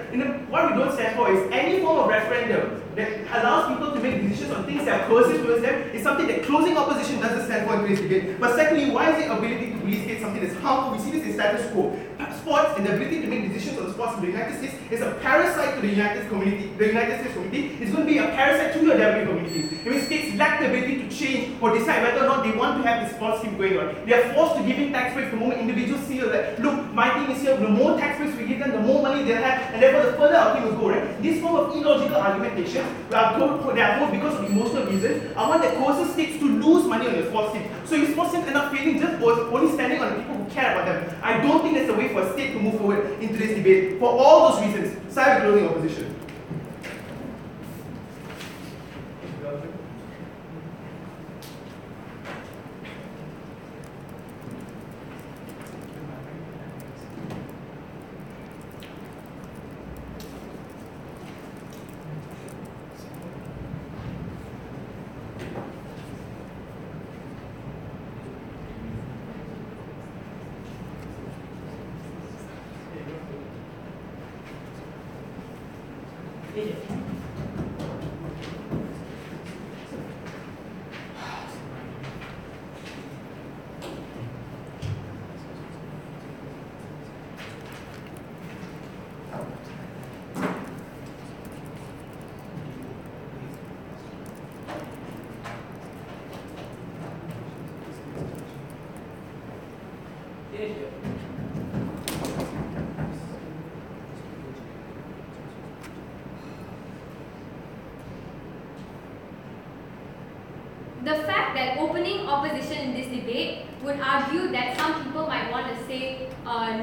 What we don't stand for is any form of referendum that allows people to make decisions on things that are coercive towards them is something that closing opposition doesn't stand for in today's debate. But secondly, why is the ability to restate something that's harmful? We see this in status quo. Sports and the ability to make decisions on sports in the United States is a parasite to the United States community. The United States community is going to be a parasite to your developing communities. I mean, states lack the ability to change or decide whether or not they want to have this sports scheme going on. They are forced to give in tax breaks the moment individuals see that, look, my team is here, the more tax breaks we give them, the more money they'll have, and therefore the further our team will go, right? This form of illogical argumentation, they are told because of emotional reasons, are one that causes states to lose money on your sports team. So your sports teams end up failing just only standing on the people who care about them. I don't think that's the way for a state to move forward in today's debate. For all those reasons, side with closing opposition. The fact that opening opposition in this debate would argue that some people might want to say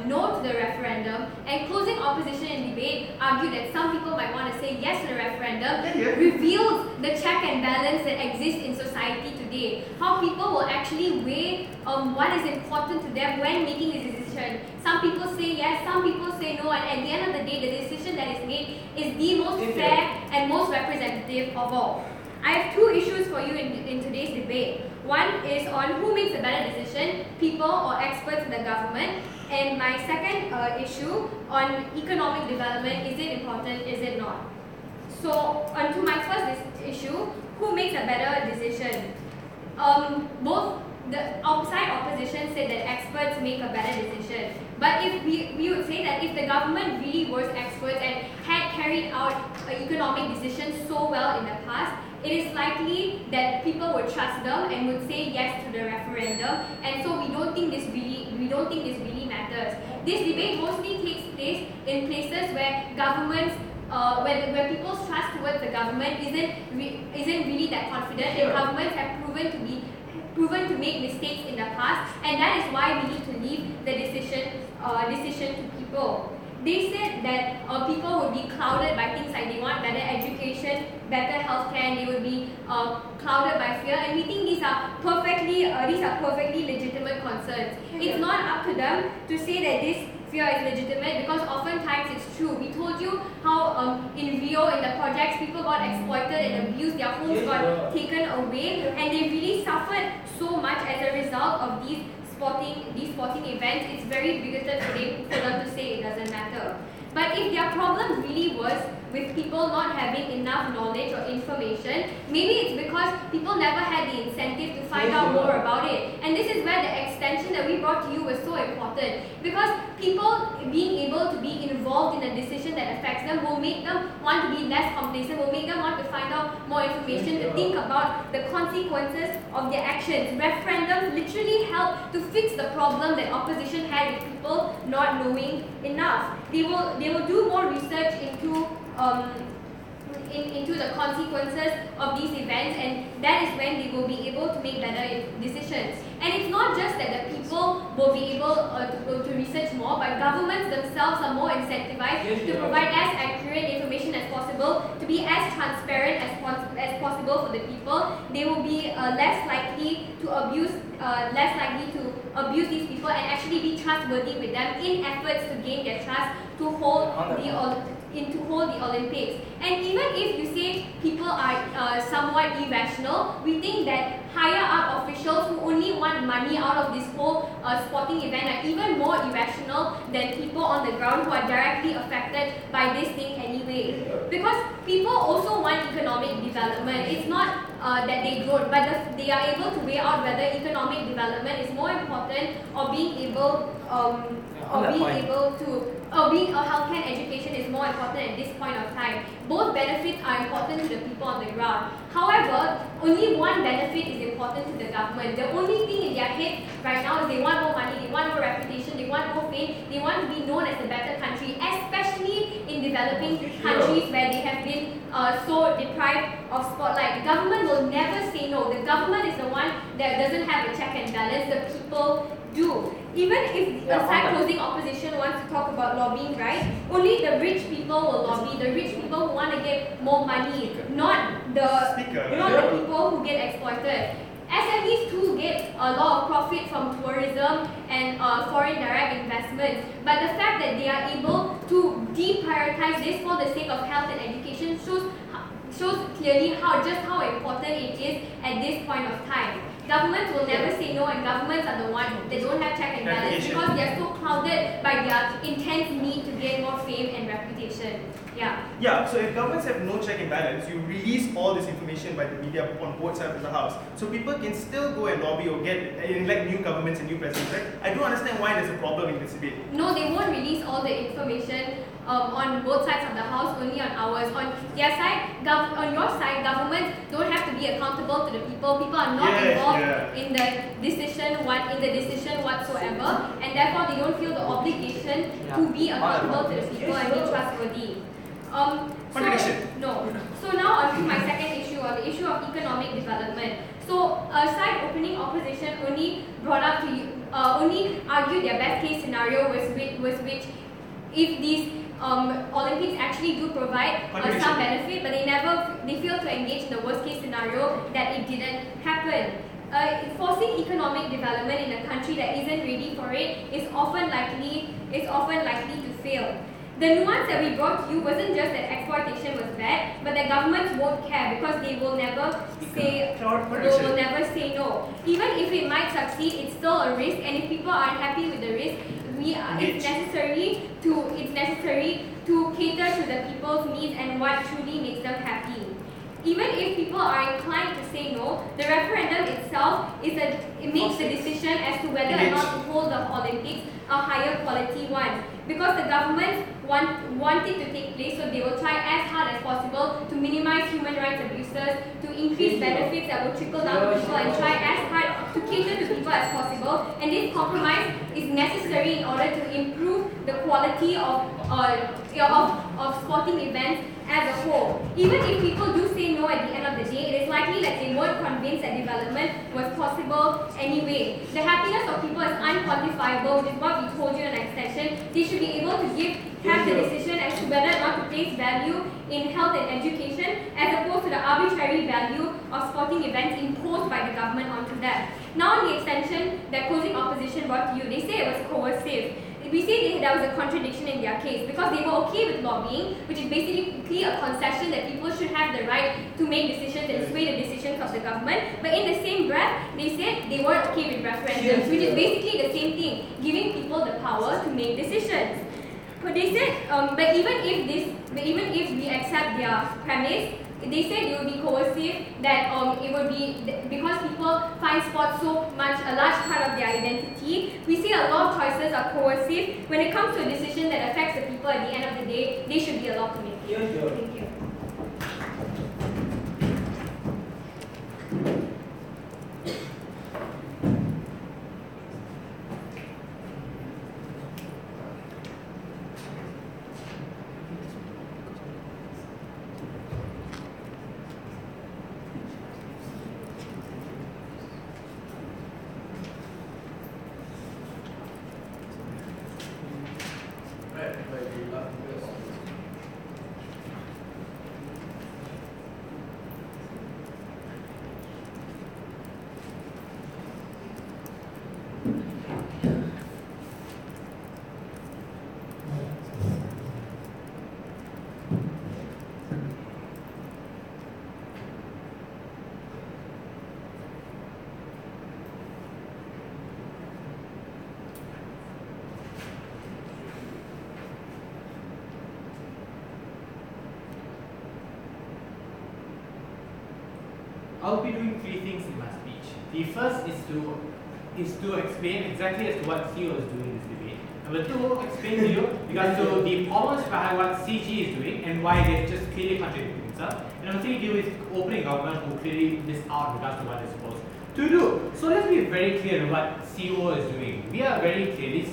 no to the referendum, and closing opposition in debate argue that some people might want to say yes to the referendum, reveals the check and balance that exists in society today. How people will actually weigh what is important to them when making a decision. Some people say yes, some people say no, and at the end of the day, the decision that is made is the most fair and most representative of all. I have two issues for you in today's debate. One is on who makes a better decision, people or experts in the government. And my second issue on economic development, is it important, is it not? So, onto my first issue, who makes a better decision? Both the outside opposition said that experts make a better decision. But if we would say that if the government really was experts and had carried out economic decisions so well in the past, it is likely that people would trust them and would say yes to the referendum, and so we don't think this really matters. This debate mostly takes place in places where governments, where people's trust towards the government isn't really that confident, and governments have proven to make mistakes in the past, and that is why we need to leave the decision to people. They said that people would be clouded by things like they want better education, better healthcare, and they would be clouded by fear. And we think these are perfectly legitimate concerns. It's not up to them to say that this fear is legitimate, because oftentimes it's true. We told you how in Rio, in the projects, people got exploited and abused, their homes got taken away, and they really suffered so much as a result of these sporting events. It's very bigoted for them to say it doesn't matter. But if their problem really was with people not having enough knowledge or information, maybe it's because people never had the incentive to find out more about it. And this is where the extension that we brought to you was so important, because people being able to be involved in a decision that affects them will make them want to be less complacent, will make them want to find out more information, to think about the consequences of their actions. Referendums literally help to fix the problem that opposition had with people not knowing enough. They will do more research into into the consequences of these events, and that is when they will be able to make better decisions. And it's not just that the people will be able to research more, but governments themselves are more incentivized to provide as accurate information as possible, to be as transparent as possible for the people. They will be less likely to abuse these people and actually be trustworthy with them in efforts to gain their trust to hold the Olympics. And even if you say people are somewhat irrational, we think that higher up officials who only want money out of this whole sporting event are even more irrational than people on the ground who are directly affected by this thing anyway. Because people also want economic development. It's not that they don't, but they are able to weigh out whether economic development is more important or being able being a healthcare and education is more important at this point of time. Both benefits are important to the people on the ground. However, only one benefit is important to the government. The only thing in their head right now is they want more money, they want more reputation, they want more fame, they want to be known as a better country, especially in developing countries where they have been so deprived of spotlight. The government will never say no. The government is the one that doesn't have a check and balance. The people do. Even if the side-closing opposition wants to talk about lobbying rights, only the rich people will lobby. The rich people who want to get more money, not the people who get exploited. SMEs too get a lot of profit from tourism and foreign direct investments, but the fact that they are able to deprioritize this for the sake of health and education shows clearly just how important it is at this point of time. Governments will never say no, and governments are the ones that don't have check and balance because they are so clouded by their intense need to gain more fame and reputation. Yeah, so if governments have no check and balance, you release all this information by the media on both sides of the house. So people can still go and lobby or elect new governments and new presidents, right? I don't understand why there's a problem in this debate. No, they won't release all the information on both sides of the house, only on ours. On their side, on your side, governments don't have to be accountable to the people. People are not involved in the decision whatsoever, and therefore they don't feel the obligation to be accountable to the people and be trustworthy. So now on to my second issue, on the issue of economic development. So side opening opposition only brought up to you, only argued their best case scenario was which if these Olympics actually do provide some benefit, but they fail to engage in the worst case scenario that it didn't happen. Forcing economic development in a country that isn't ready for it is often likely to fail. The nuance that we brought to you wasn't just that exploitation was bad, but that governments won't care because they will never say no. Even if it might succeed, it's still a risk, and if people are unhappy with the risk, it's necessary to cater to the people's needs and what truly makes them happy. Even if people are inclined to say no, the referendum itself it makes the decision as to whether or not to hold the Olympics a higher quality one. Because the governments want it to take place, so they will try as hard as possible to minimize human rights abuses, to increase benefits that will trickle down to people, and try as hard to cater to people as possible. And this compromise is necessary in order to improve the quality of sporting events as a whole. Even if people do say no at the end of the day, it is likely that they weren't convinced that development was possible anyway. The happiness of people is unquantifiable, which is what we told you in an extension. They should be able to have the decision as to whether or not to place value in health and education, as opposed to the arbitrary value of sporting events imposed by the government onto them. Now, in the extension that closing opposition brought to you, they say it was coercive. We say there was a contradiction in their case because they were okay with lobbying, which is basically a concession that people should have the right to make decisions and sway the decisions of the government. But in the same breath, they said they weren't okay with referendums, which is basically the same thing, giving people the power to make decisions. But they said, but even if we accept their premise, they said it would be coercive, that it would be because people find sports so much a large part of their identity. We see a lot of choices are coercive. When it comes to a decision that affects the people at the end of the day, they should be allowed to make it. Thank you. I'll be doing three things in my speech. The first is to explain exactly as to what CEO is doing in this debate. Number two, explain to you because to the problems behind what CG is doing and why they're just clearly contradicting themselves. And number three, deal with opening government who clearly miss out in regards to what they're supposed to do. So let's be very clear on what CO is doing. We are very clearly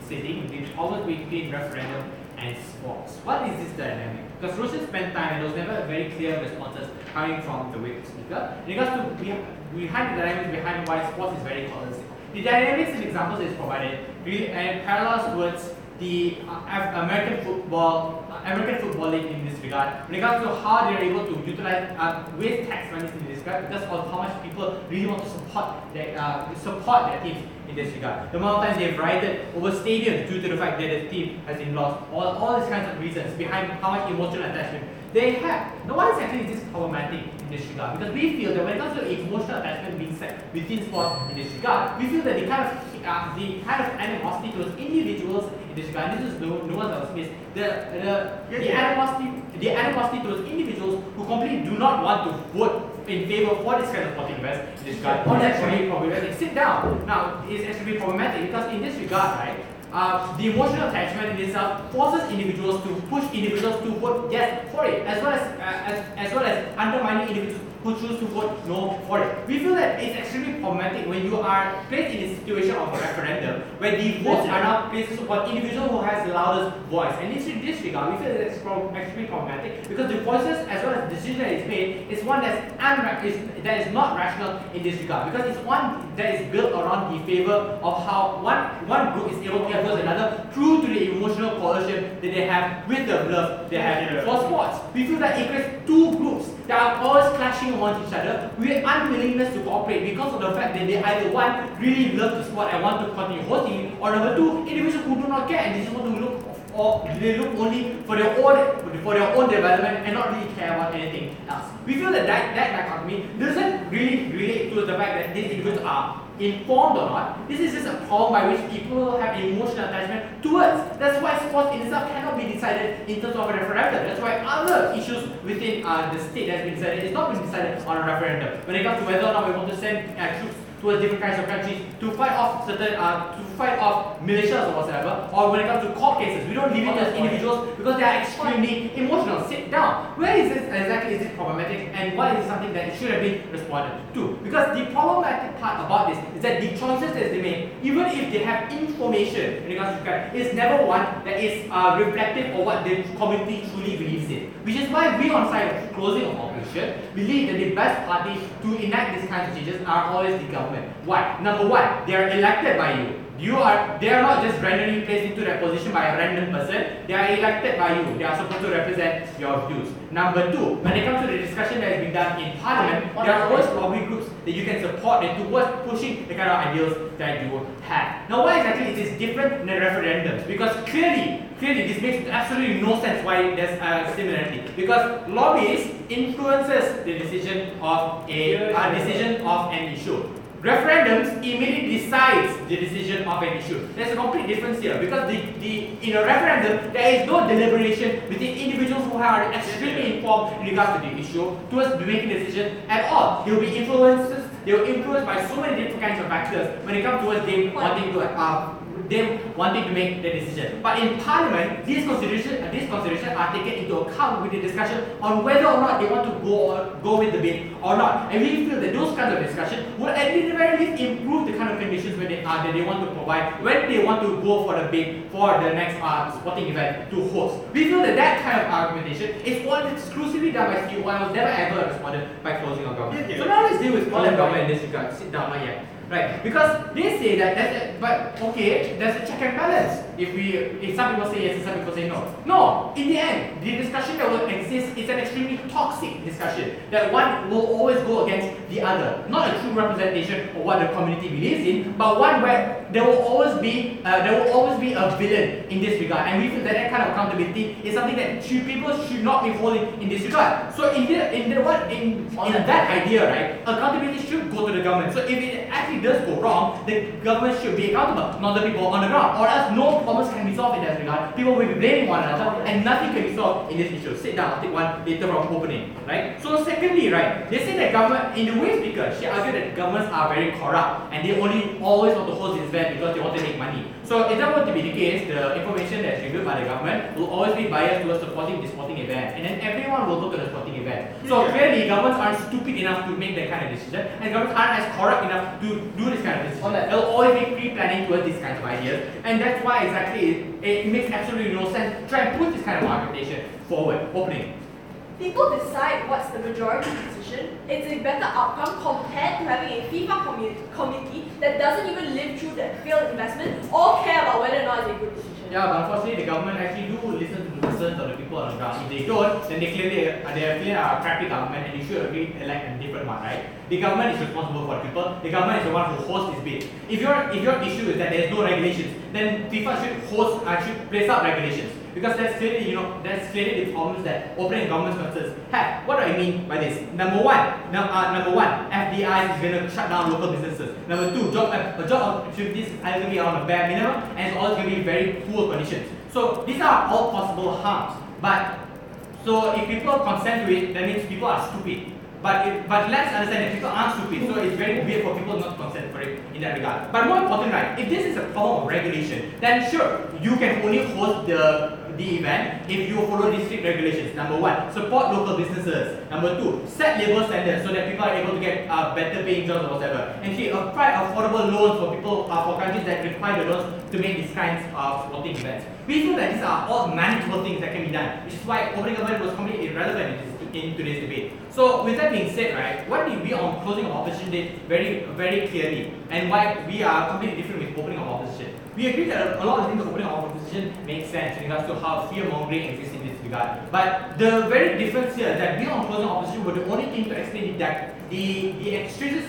stating the problem between referendum and sports. What is this dynamic? Because Roshan spent time and there was never very clear responses coming from the witness speaker. In regards to behind the dynamics behind why sports is very coercive. The dynamics and examples is provided and parallels towards the American football league in this regard. In regards to how they are able to utilize waste tax money in this regard because of how much people really want to support their teams in this regard. The amount of times they've rioted over stadiums due to the fact that the team has been lost. All these kinds of reasons behind how much emotional attachment they have. Now, why exactly is this problematic in this regard? Because we feel that when it comes to emotional attachment being set within sports in this regard, we feel that the kind of animosity towards individuals in this regard, and this is no one else miss, the animosity towards individuals who completely do not want to vote in favor for this kind of sporting events in this regard. Or actually problematic. Sit down. Now, it's actually problematic because in this regard, right? The emotional attachment in itself forces individuals to push individuals to vote yes for it, as well as undermining individuals who choose to vote no for it. We feel that it's extremely problematic when you are placed in a situation of a referendum where the votes are now placed to support individual who has the loudest voice. And in this regard, we feel that it's extremely problematic because the voices as well as the decision that is made is one that is not rational in this regard because it's one that is built around the favor of how one group is able to influence another through to the emotional coercion that they have with the love they have for sports. We feel that it creates two groups that are always clashing amongst each other with unwillingness to cooperate because of the fact that they either one really love the sport and want to continue hosting it, or number two, individuals who do not care and they just want to look or they look only for their own development and not really care about anything else. We feel that dichotomy doesn't really relate to the fact that these individuals are informed or not. This is just a problem by which people have emotional attachment towards. That's why sports in itself cannot be decided in terms of a referendum. That's why other issues within the state that has been decided is not being decided on a referendum. When it comes to whether or not we want to send troops towards different kinds of countries to fight off militias or whatever, or when it comes to court cases, we don't leave it as individuals because they are extremely emotional. Sit down. Where is this exactly? Is it problematic, and why is it something that should have been responded to? Because the problematic part about this is that the choices that they make, even if they have information in regards to crime, is never one that is reflective of what the community truly believes in. Which is why we on side of closing of operation believe that the best party to enact these kinds of changes are always the government. Why? Number one, they are elected by you. They are not just randomly placed into that position by a random person. They are elected by you. They are supposed to represent your views. Number two, when it comes to the discussion that has been done in Parliament, there are always lobby groups that you can support and towards pushing the kind of ideals that you have. Now, why exactly is this different than referendums? Because clearly this makes absolutely no sense why there's a similarity. Because lobbyists influences the decision of an issue. Referendums immediately decides the decision of an issue. There's a complete difference here because in a referendum there is no deliberation between individuals who are extremely informed in regards to the issue towards making a decision at all. They will be influenced by so many different kinds of factors when it comes towards them wanting to make the decision. But in Parliament, these considerations are taken into account with the discussion on whether or not they want to go with the bid or not. And we feel that those kinds of discussion will at the very least improve the kind of conditions that they want to provide when they want to go for the bid for the next sporting event to host. We feel that kind of argumentation is all exclusively done by CEO and was never ever responded by closing of government. So now let's deal with government in this regard. Sit down, not yet. Right, because they say that there's a check and balance. If some people say yes and some people say no. No, in the end, the discussion that will exist is an extremely toxic discussion that one will always go against the other. Not a true representation of what the community believes in, but one where there will always be a villain in this regard. And we feel that kind of accountability is something that people should not be holding in this regard. So in that idea, right, accountability should go to the government. So if it actually does go wrong, the government should be accountable, not the people on the ground, or else no problems can be solved in in that regard, people will be blaming one another, and nothing can be solved in this issue. Sit down, I'll take one later from opening, right? So secondly, right, they say that government, in the way speaker, she argued that governments are very corrupt, and they only always want to host this event because they want to make money. So if that were to be the case, the information that's revealed by the government will always be biased towards supporting the sporting event, and then everyone will go to the sporting event. So clearly, governments aren't stupid enough to make that kind of decision, and governments aren't as corrupt enough to do this kind of decision. They'll always be pre-planning towards these kinds of ideas, and that's why exactly it makes absolutely no sense to try and put this kind of argumentation forward. Opening. People decide what's the majority decision. It's a better outcome compared to having a FIFA committee that doesn't even live through that failed investment or care about whether or not it's a good decision. Yeah, but unfortunately, the government actually do listen to the concerns of the people on the ground. If they don't, then they clearly are a crappy government, and you should really elect a different one, right? The government is responsible for the people. The government is the one who hosts this bid. If your issue is that there is no regulations, then FIFA should place out regulations. Because that's clearly, the problems that opening government concerns have. What do I mean by this? Number one, FDI is going to shut down local businesses. Number two, job opportunities is either going to be on a bare minimum, and it's also going to be very poor conditions. So these are all possible harms. But so if people consent to it, that means people are stupid. But let's understand that people aren't stupid, so it's very weird for people not to consent for it in that regard. But more important, right, if this is a problem of regulation, then sure, you can only host the event if you follow these strict regulations. Number one, support local businesses. Number two, set labor standards so that people are able to get better paying jobs or whatever. And three, provide affordable loans for people, for countries that require the loans to make these kinds of sporting events. We feel that these are all manageable things that can be done, which is why opening government was completely irrelevant in today's debate. So with that being said, right, what did we on closing of opposition did very, very clearly, and why we are completely different with opening of opposition. We agree that a lot of things of opening of opposition make sense in regards to how fear-mongering exists in this regard. But the very difference here is that we on closing opposition were the only thing to explain that the extremes,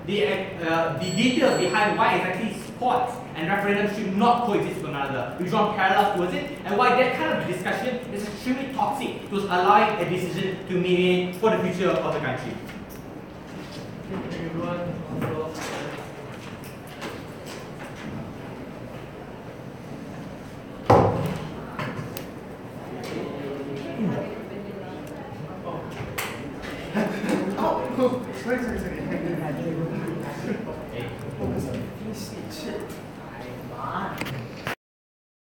the details behind why exactly sports and referendums should not coexist with one another. We draw parallels towards it, and why that kind of discussion is extremely toxic to allowing a decision to be made for the future of the country. Sorry.